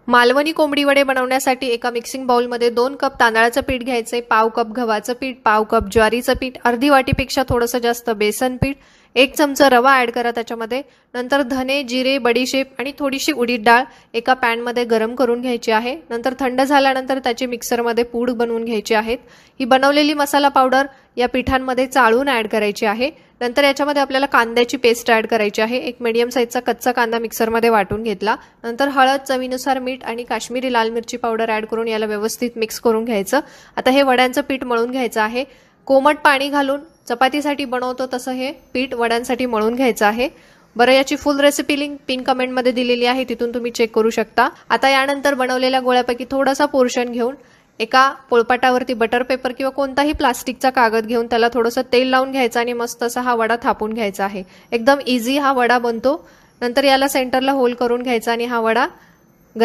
मालवणी कोंबडी वडे बनवण्यासाठी एका मिक्सिंग बाउलमध्ये 2 कप तांदळाचं पीठ घ्यायचे, पाव कप गव्हाचं पीठ, पाव कप ज्वारीचं पीठ, अर्धी वाटीपेक्षा थोडंसं जास्त बेसन पीठ, 1 चमचा रवा ॲड करा त्याच्यामध्ये. नंतर धने, जिरे, बडीशेप आणि थोडीशी उडीद डाळ एका पॅनमध्ये गरम करून घ्यायची आहे. नंतर थंड झाल्यानंतर त्याची मिक्सरमध्ये पूड बनवून घ्यायची आहेत. ही बनवलेली मसाला पावडर या पिठांमध्ये चाळून ॲड करायची आहे. नंतर याच्यामध्ये आपल्याला कांद्याची पेस्ट ॲड करायची आहे. एक मीडियम साईजचा कच्चा कांदा मिक्सरमध्ये वाटून घेतला. नंतर हळद, चवीनुसार मीठ आणि काश्मीरी लाल मिरची पावडर ॲड करून याला व्यवस्थित मिक्स करून घ्यायचं. आता हे वड्यांचं पीठ मळून घ्यायचं आहे. कोमट पाणी घालून चपातीसाठी बनवतो तसं हे पीठ वड्यांसाठी मळून घ्यायचं आहे. बरं, याची फुल रेसिपी लिंक पिन कमेंटमध्ये दिलेली आहे, तिथून तुम्ही चेक करू शकता. आता यानंतर बनवलेल्या गोळ्यापैकी थोडासा पोर्शन घेऊन एका पोळपाटावरती बटर पेपर किंवा कोणताही प्लास्टिकचा कागद घेऊन त्याला थोडंसं तेल लावून घ्यायचं आणि मस्त असा हा वडा थापून घ्यायचा आहे. एकदम इझी हा वडा बनतो. नंतर याला सेंटरला होल करून घ्यायचा आणि हा वडा